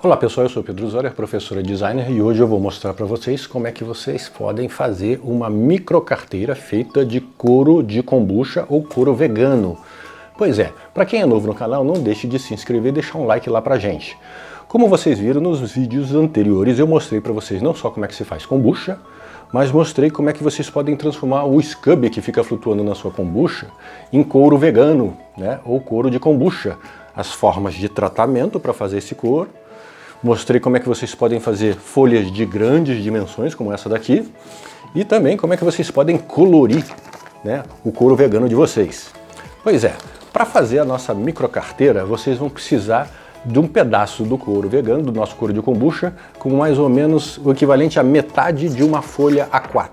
Olá pessoal, eu sou Pedro Zoller, professor e designer, e hoje eu vou mostrar para vocês como é que vocês podem fazer uma microcarteira feita de couro de kombucha ou couro vegano. Pois é, para quem é novo no canal, não deixe de se inscrever e deixar um like lá pra gente. Como vocês viram nos vídeos anteriores, eu mostrei para vocês não só como é que se faz kombucha, mas mostrei como é que vocês podem transformar o scub que fica flutuando na sua kombucha em couro vegano, né? Ou couro de kombucha. As formas de tratamento para fazer esse couro. Mostrei como é que vocês podem fazer folhas de grandes dimensões, como essa daqui, e também como é que vocês podem colorir, né, o couro vegano de vocês. Pois é, para fazer a nossa microcarteira, vocês vão precisar de um pedaço do couro vegano, do nosso couro de kombucha, com mais ou menos o equivalente a metade de uma folha A4.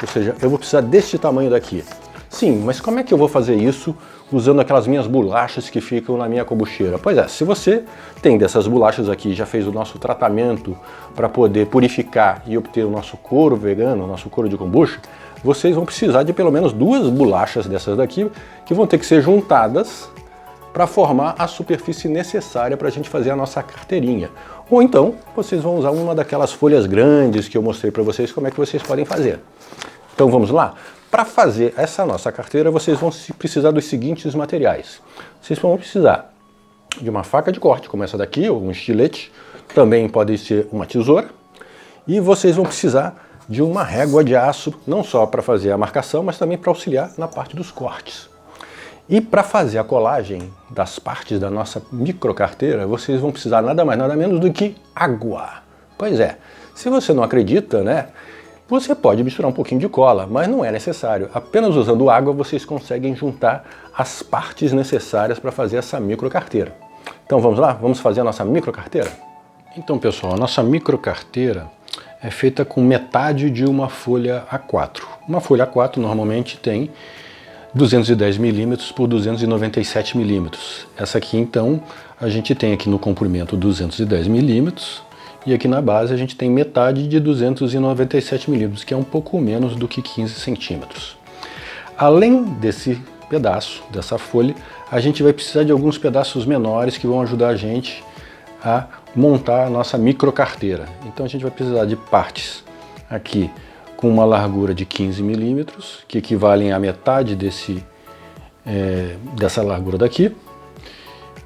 Ou seja, eu vou precisar deste tamanho daqui. Sim, mas como é que eu vou fazer isso usando aquelas minhas bolachas que ficam na minha kombucheira? Pois é, se você tem dessas bolachas aqui, já fez o nosso tratamento para poder purificar e obter o nosso couro vegano, o nosso couro de kombucha, vocês vão precisar de pelo menos 2 bolachas dessas daqui, que vão ter que ser juntadas para formar a superfície necessária para a gente fazer a nossa carteirinha. Ou então, vocês vão usar uma daquelas folhas grandes que eu mostrei para vocês como é que vocês podem fazer. Então vamos lá? Para fazer essa nossa carteira, vocês vão precisar dos seguintes materiais. Vocês vão precisar de uma faca de corte, como essa daqui, ou um estilete, também pode ser uma tesoura, e vocês vão precisar de uma régua de aço, não só para fazer a marcação, mas também para auxiliar na parte dos cortes. E para fazer a colagem das partes da nossa microcarteira, vocês vão precisar nada mais, nada menos do que água. Pois é, se você não acredita, né? Você pode misturar um pouquinho de cola, mas não é necessário. Apenas usando água vocês conseguem juntar as partes necessárias para fazer essa microcarteira. Então vamos lá? Vamos fazer a nossa microcarteira? Então pessoal, a nossa microcarteira é feita com metade de uma folha A4. Uma folha A4 normalmente tem 210 milímetros por 297 milímetros. Essa aqui então a gente tem aqui no comprimento 210 milímetros. E aqui na base a gente tem metade de 297 milímetros, que é um pouco menos do que 15 centímetros. Além desse pedaço, dessa folha, a gente vai precisar de alguns pedaços menores que vão ajudar a gente a montar a nossa microcarteira. Então a gente vai precisar de partes aqui com uma largura de 15 milímetros, que equivalem a metade dessa largura daqui.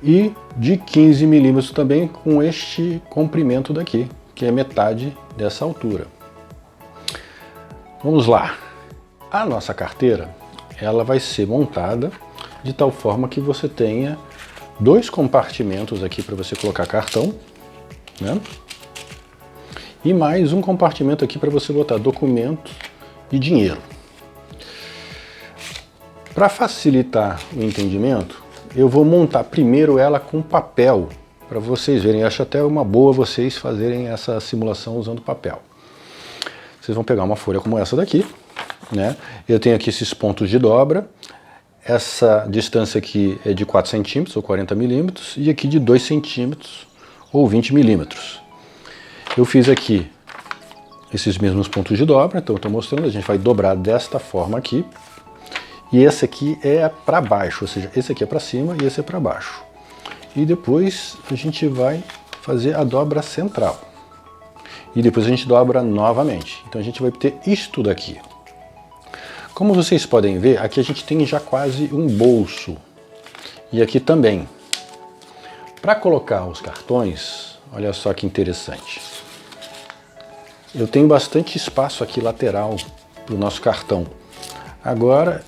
E de 15 milímetros também com este comprimento daqui, que é metade dessa altura. Vamos lá. A nossa carteira, ela vai ser montada de tal forma que você tenha 2 compartimentos aqui para você colocar cartão, né? E mais um compartimento aqui para você botar documentos e dinheiro. Para facilitar o entendimento, eu vou montar primeiro ela com papel, para vocês verem. Eu acho até uma boa vocês fazerem essa simulação usando papel. Vocês vão pegar uma folha como essa daqui, né? Eu tenho aqui esses pontos de dobra. Essa distância aqui é de 4 centímetros ou 40 milímetros, e aqui de 2 centímetros ou 20 milímetros. Eu fiz aqui esses mesmos pontos de dobra, então eu estou mostrando, a gente vai dobrar desta forma aqui. E esse aqui é para baixo, ou seja, esse aqui é para cima e esse é para baixo. E depois a gente vai fazer a dobra central. E depois a gente dobra novamente. Então a gente vai ter isto daqui. Como vocês podem ver, aqui a gente tem já quase um bolso. E aqui também. Para colocar os cartões, olha só que interessante. Eu tenho bastante espaço aqui lateral para o nosso cartão. Agora,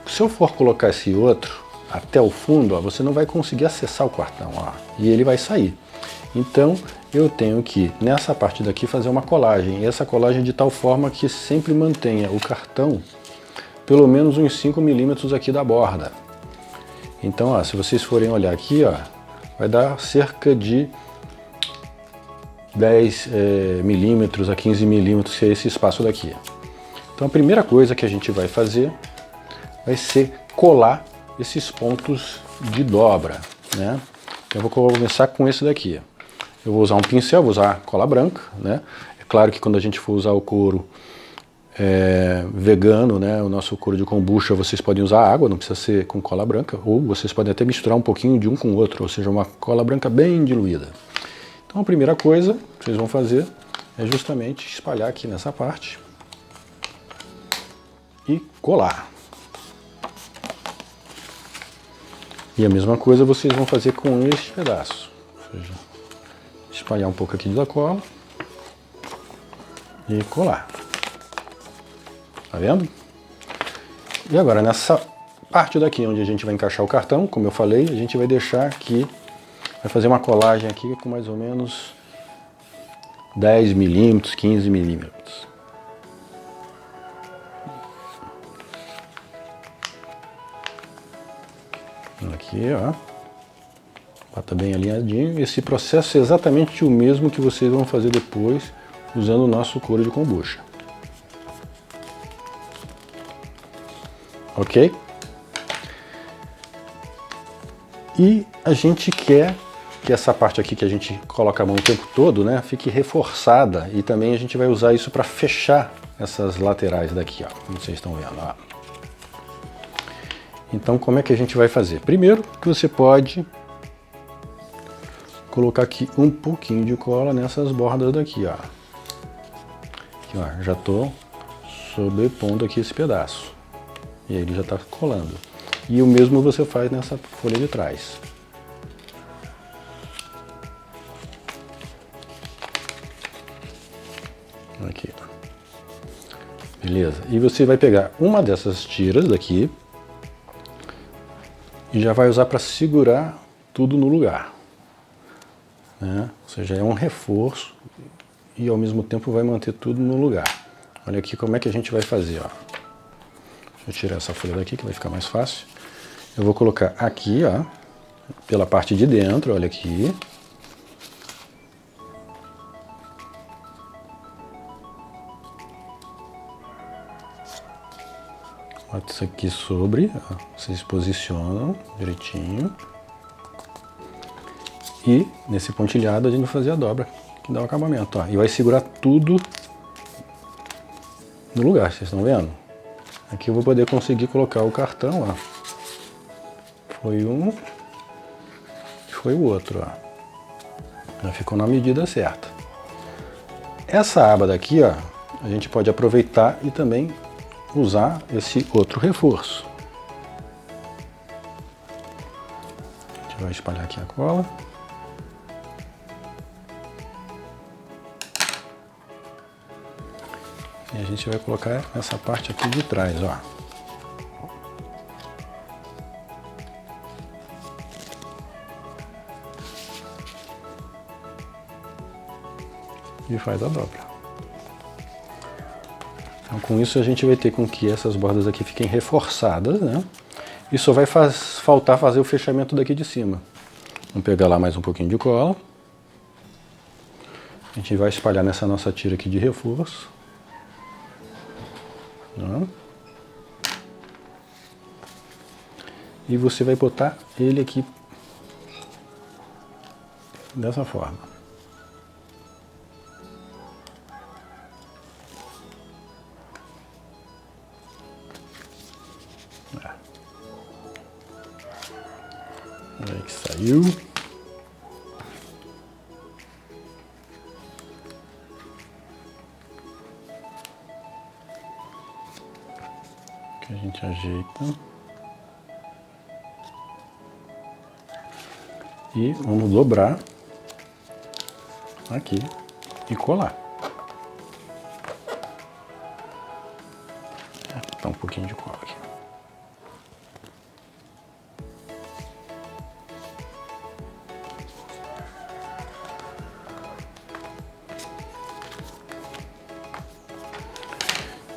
se eu for colocar esse outro até o fundo, ó, você não vai conseguir acessar o cartão, ó, e ele vai sair. Então eu tenho que, nessa parte daqui, fazer uma colagem. E essa colagem de tal forma que sempre mantenha o cartão pelo menos uns 5 milímetros aqui da borda. Então, ó, se vocês forem olhar aqui, ó, vai dar cerca de 10 milímetros a 15 milímetros, que é esse espaço daqui. Então a primeira coisa que a gente vai fazer vai ser colar esses pontos de dobra, né? Eu vou começar com esse daqui. Eu vou usar um pincel, vou usar cola branca, né? É claro que quando a gente for usar o couro vegano, né, o nosso couro de kombucha, vocês podem usar água, não precisa ser com cola branca, ou vocês podem até misturar um pouquinho de um com o outro, ou seja, uma cola branca bem diluída. Então a primeira coisa que vocês vão fazer é justamente espalhar aqui nessa parte e colar. E a mesma coisa vocês vão fazer com este pedaço. Ou seja, espalhar um pouco aqui da cola e colar. Tá vendo? E agora nessa parte daqui onde a gente vai encaixar o cartão, como eu falei, a gente vai deixar aqui, vai fazer uma colagem aqui com mais ou menos 10 milímetros, 15 milímetros. Aqui, ó. Bata bem alinhadinho. Esse processo é exatamente o mesmo que vocês vão fazer depois usando o nosso couro de kombucha. Ok? E a gente quer que essa parte aqui que a gente coloca a mão o tempo todo, né, fique reforçada, e também a gente vai usar isso para fechar essas laterais daqui, ó, como vocês estão vendo, ó. Então, como é que a gente vai fazer? Primeiro, que você pode colocar aqui um pouquinho de cola nessas bordas daqui, ó. Aqui, ó, já estou sobrepondo aqui esse pedaço. E aí ele já está colando. E o mesmo você faz nessa folha de trás. Aqui. Beleza? E você vai pegar uma dessas tiras daqui e já vai usar para segurar tudo no lugar, né? Ou seja, é um reforço e ao mesmo tempo vai manter tudo no lugar. Olha aqui como é que a gente vai fazer, ó. Deixa eu tirar essa folha daqui que vai ficar mais fácil. Eu vou colocar aqui, ó, pela parte de dentro, olha aqui. Bota isso aqui sobre, ó, vocês posicionam direitinho. E nesse pontilhado a gente vai fazer a dobra, que dá o acabamento, ó. E vai segurar tudo no lugar, vocês estão vendo? Aqui eu vou poder conseguir colocar o cartão, ó. Foi um, foi o outro, ó. Já ficou na medida certa. Essa aba daqui, ó, a gente pode aproveitar e também usar esse outro reforço. A gente vai espalhar aqui a cola. E a gente vai colocar essa parte aqui de trás, ó. E faz a dobra. Então, com isso a gente vai ter com que essas bordas aqui fiquem reforçadas, né? E só vai faltar fazer o fechamento daqui de cima. Vamos pegar lá mais um pouquinho de cola. A gente vai espalhar nessa nossa tira aqui de reforço. Né? E você vai botar ele aqui dessa forma. Aí que saiu. Que a gente ajeita. E vamos dobrar aqui e colar. Tá um pouquinho de cola aqui.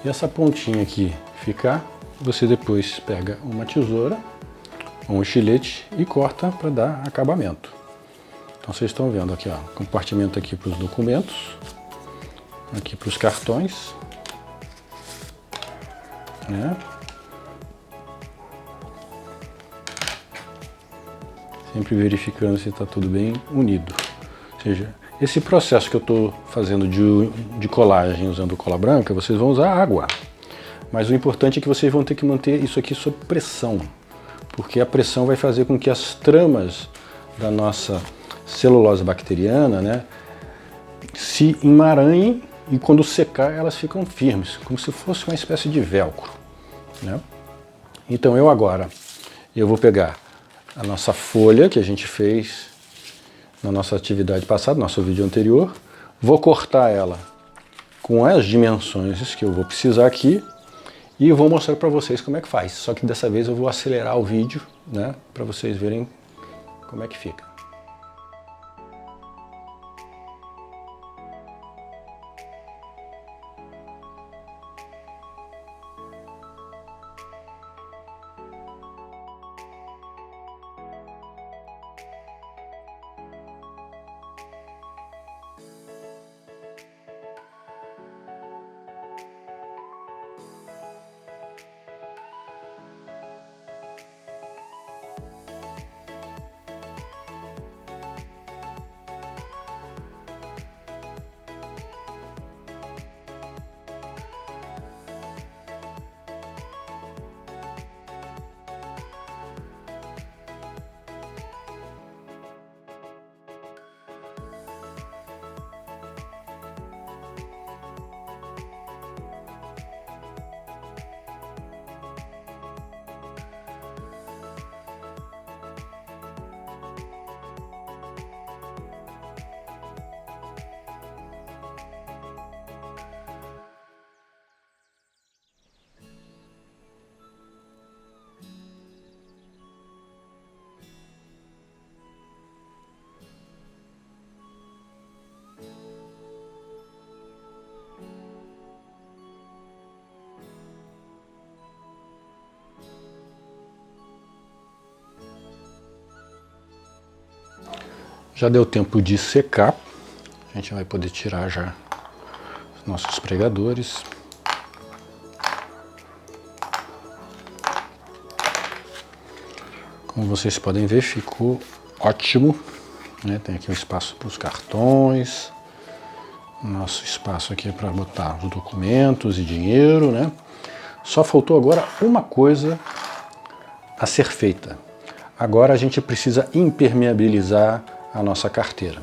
E essa pontinha aqui ficar, você depois pega uma tesoura ou um estilete e corta para dar acabamento. Então vocês estão vendo aqui, ó, compartimento aqui para os documentos, aqui para os cartões, né? Sempre verificando se está tudo bem unido. Ou seja, esse processo que eu estou fazendo de colagem usando cola branca, vocês vão usar água. Mas o importante é que vocês vão ter que manter isso aqui sob pressão, porque a pressão vai fazer com que as tramas da nossa celulose bacteriana, né, se emaranhem e quando secar elas ficam firmes, como se fosse uma espécie de velcro, né? Então eu vou pegar a nossa folha que a gente fez na nossa atividade passada, nosso vídeo anterior, vou cortar ela com as dimensões que eu vou precisar aqui e vou mostrar para vocês como é que faz. Só que dessa vez eu vou acelerar o vídeo, né, para vocês verem como é que fica. Já deu tempo de secar, a gente vai poder tirar já os nossos pregadores. Como vocês podem ver, ficou ótimo, né? Tem aqui um espaço para os cartões, nosso espaço aqui para botar os documentos e dinheiro, né? Só faltou agora uma coisa a ser feita. Agora a gente precisa impermeabilizar a nossa carteira.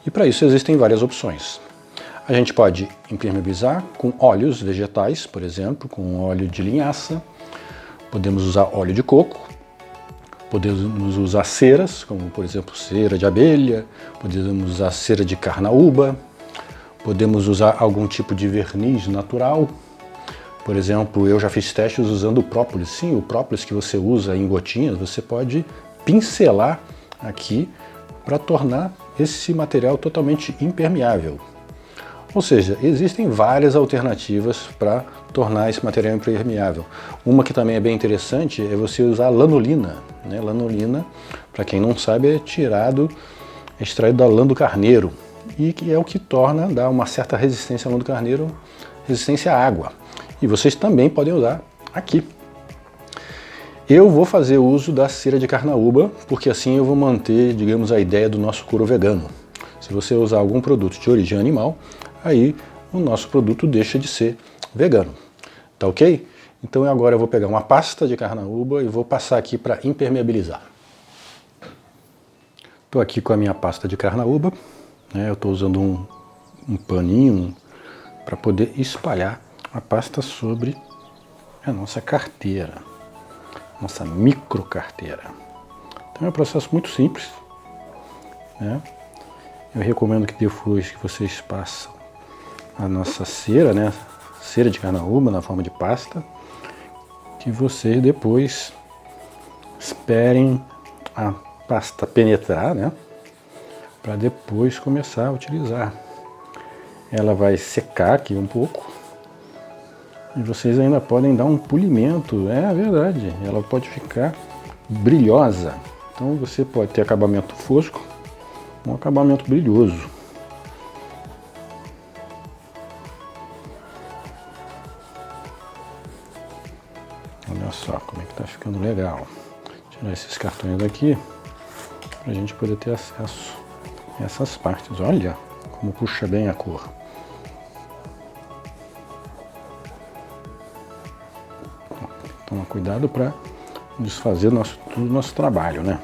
E para isso existem várias opções. A gente pode impermeabilizar com óleos vegetais, por exemplo, com óleo de linhaça. Podemos usar óleo de coco. Podemos usar ceras, como por exemplo cera de abelha. Podemos usar cera de carnaúba. Podemos usar algum tipo de verniz natural. Por exemplo, eu já fiz testes usando o própolis. Sim, o própolis que você usa em gotinhas, você pode pincelar aqui para tornar esse material totalmente impermeável. Ou seja, existem várias alternativas para tornar esse material impermeável. Uma que também é bem interessante é você usar lanolina, né? Lanolina, para quem não sabe, é extraído da lã do carneiro e que é o que torna, dá uma certa resistência à lã do carneiro, resistência à água. E vocês também podem usar aqui. Eu vou fazer uso da cera de carnaúba, porque assim eu vou manter, digamos, a ideia do nosso couro vegano. Se você usar algum produto de origem animal, aí o nosso produto deixa de ser vegano. Tá ok? Então agora eu vou pegar uma pasta de carnaúba e vou passar aqui para impermeabilizar. Estou aqui com a minha pasta de carnaúba, né? Eu estou usando um paninho para poder espalhar a pasta sobre a nossa carteira. Nossa micro carteira. Então é um processo muito simples, né? Eu recomendo que depois que vocês passam a nossa cera, né, cera de carnaúba na forma de pasta, que vocês depois esperem a pasta penetrar, né, para depois começar a utilizar. Ela vai secar aqui um pouco. E vocês ainda podem dar um polimento, é verdade, ela pode ficar brilhosa. Então você pode ter acabamento fosco, um acabamento brilhoso. Olha só como é que tá ficando legal. Vou tirar esses cartões daqui, para a gente poder ter acesso a essas partes. Olha como puxa bem a cor. Toma cuidado para desfazer todo o nosso trabalho, né?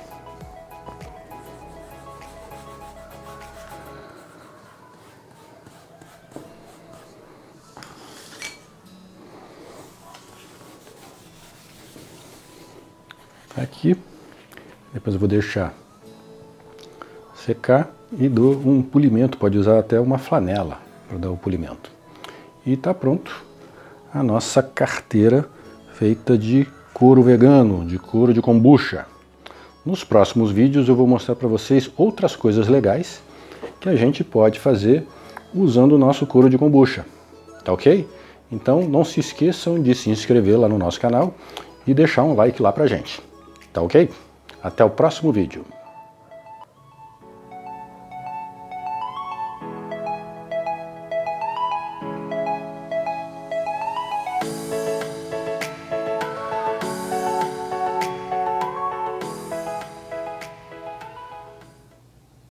aqui. Depois eu vou deixar secar e dou um polimento, pode usar até uma flanela para dar o polimento. E está pronto a nossa carteira feita de couro vegano, de couro de kombucha. Nos próximos vídeos eu vou mostrar para vocês outras coisas legais que a gente pode fazer usando o nosso couro de kombucha, tá ok? Então não se esqueçam de se inscrever lá no nosso canal e deixar um like lá pra gente, tá ok? Até o próximo vídeo.